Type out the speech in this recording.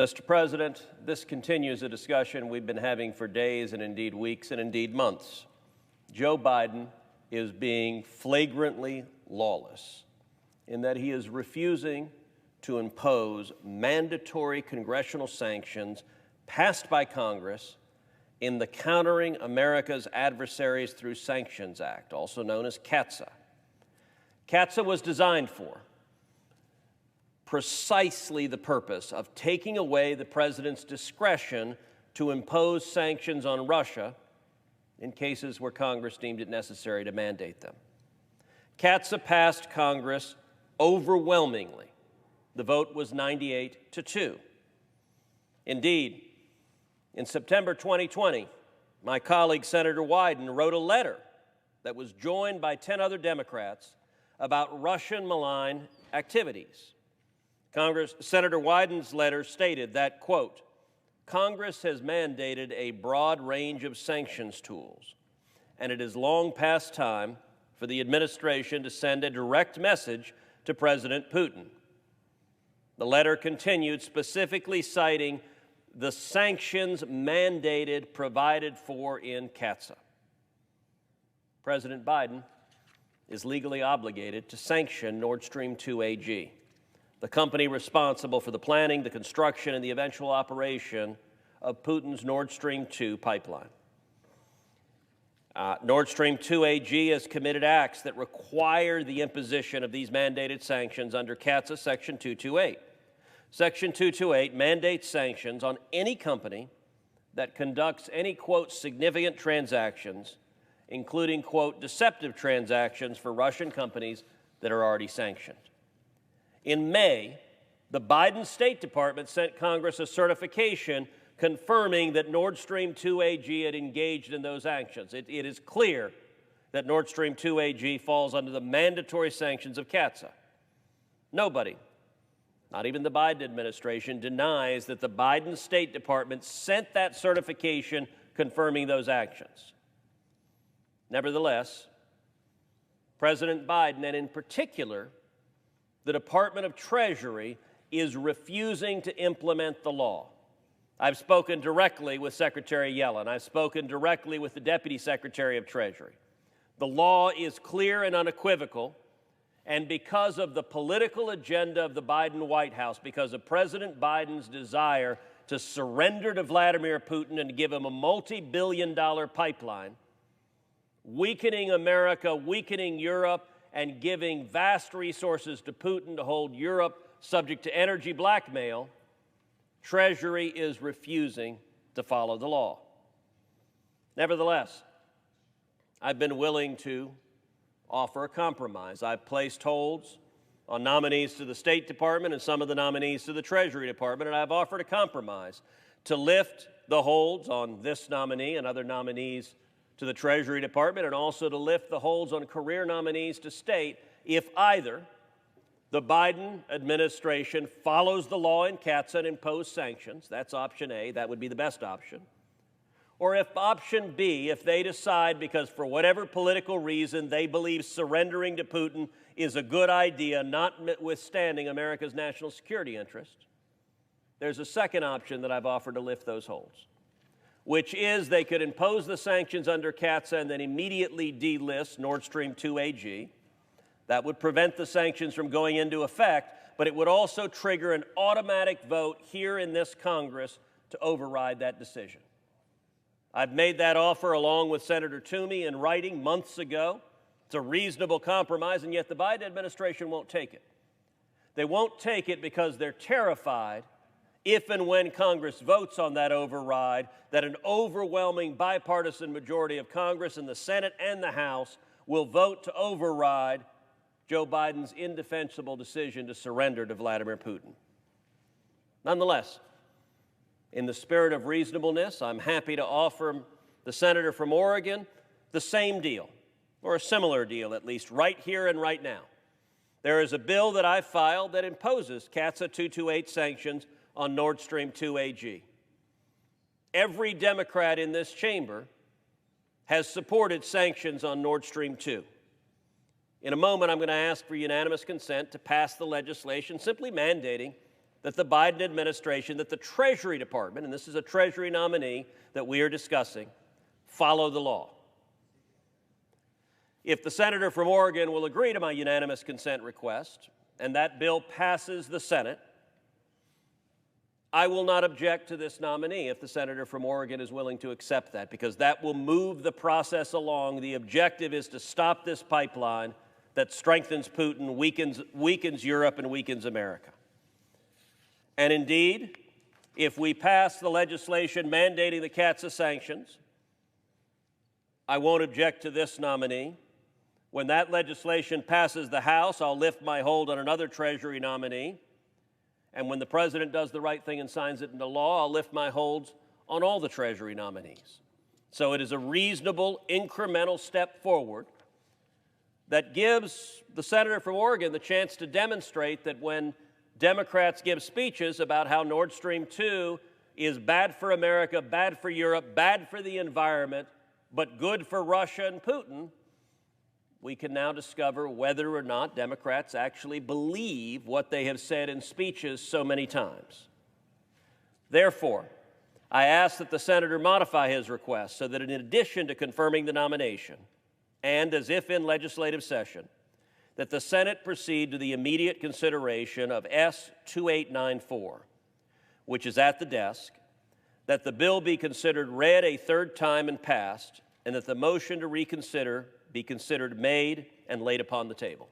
Mr. President, this continues a discussion we've been having for days and indeed weeks and indeed months. Joe Biden is being flagrantly lawless in that he is refusing to impose mandatory congressional sanctions passed by Congress in the Countering America's Adversaries Through Sanctions Act, also known as CAATSA. CAATSA was designed for precisely the purpose of taking away the president's discretion to impose sanctions on Russia in cases where Congress deemed it necessary to mandate them. CAATSA passed Congress overwhelmingly. The vote was 98-2. Indeed, in September 2020, my colleague Senator Wyden wrote a letter that was joined by 10 other Democrats about Russian malign activities. Senator Wyden's letter stated that, quote, Congress has mandated a broad range of sanctions tools, and it is long past time for the administration to send a direct message to President Putin. The letter continued, specifically citing the sanctions mandated provided for in CAATSA. President Biden is legally obligated to sanction Nord Stream 2 AG, the company responsible for the planning, the construction, and the eventual operation of Putin's Nord Stream 2 pipeline. Nord Stream 2 AG has committed acts that require the imposition of these mandated sanctions under CAATSA Section 228. Section 228 mandates sanctions on any company that conducts any, quote, significant transactions, including, quote, deceptive transactions for Russian companies that are already sanctioned. In May, the Biden State Department sent Congress a certification confirming that Nord Stream 2 AG had engaged in those actions. It is clear that Nord Stream 2 AG falls under the mandatory sanctions of CAATSA. Nobody, not even the Biden administration, denies that the Biden State Department sent that certification confirming those actions. Nevertheless, President Biden, and in particular, the Department of Treasury, is refusing to implement the law. I've spoken directly with Secretary Yellen. I've spoken directly with the Deputy Secretary of Treasury. The law is clear and unequivocal, and because of the political agenda of the Biden White House, because of President Biden's desire to surrender to Vladimir Putin and to give him a multi-billion-dollar pipeline, weakening America, weakening Europe, and giving vast resources to Putin to hold Europe subject to energy blackmail, Treasury is refusing to follow the law. Nevertheless, I've been willing to offer a compromise. I've placed holds on nominees to the State Department and some of the nominees to the Treasury Department, and I've offered a compromise to lift the holds on this nominee and other nominees to the Treasury Department, and also to lift the holds on career nominees to state if either the Biden administration follows the law in CAATSA and imposes sanctions, that's option A, that would be the best option, or if option B, if they decide because for whatever political reason they believe surrendering to Putin is a good idea, notwithstanding America's national security interest, there's a second option that I've offered to lift those holds, which is they could impose the sanctions under CAATSA and then immediately delist Nord Stream 2 AG. That would prevent the sanctions from going into effect, but it would also trigger an automatic vote here in this Congress to override that decision. I've made that offer along with Senator Toomey in writing months ago. It's a reasonable compromise, and yet the Biden administration won't take it. They won't take it because they're terrified if and when Congress votes on that override, that an overwhelming bipartisan majority of Congress in the Senate and the House will vote to override Joe Biden's indefensible decision to surrender to Vladimir Putin. Nonetheless, in the spirit of reasonableness, I'm happy to offer the senator from Oregon the same deal, or a similar deal at least, right here and right now. There is a bill that I filed that imposes CAATSA 228 sanctions on Nord Stream 2 AG. Every Democrat in this chamber has supported sanctions on Nord Stream 2. In a moment, I'm going to ask for unanimous consent to pass the legislation simply mandating that the Biden administration, that the Treasury Department, and this is a Treasury nominee that we are discussing, follow the law. If the senator from Oregon will agree to my unanimous consent request and that bill passes the Senate, I will not object to this nominee if the senator from Oregon is willing to accept that, because that will move the process along. The objective is to stop this pipeline that strengthens Putin, weakens Europe, and weakens America. And indeed, if we pass the legislation mandating the CAATSA sanctions, I won't object to this nominee. When that legislation passes the House, I'll lift my hold on another Treasury nominee. And when the President does the right thing and signs it into law, I'll lift my holds on all the Treasury nominees. So it is a reasonable, incremental step forward that gives the senator from Oregon the chance to demonstrate that when Democrats give speeches about how Nord Stream 2 is bad for America, bad for Europe, bad for the environment, but good for Russia and Putin, we can now discover whether or not Democrats actually believe what they have said in speeches so many times. Therefore, I ask that the senator modify his request so that in addition to confirming the nomination, and as if in legislative session, that the Senate proceed to the immediate consideration of S-2894, which is at the desk, that the bill be considered read a third time and passed, and that the motion to reconsider be considered made and laid upon the table.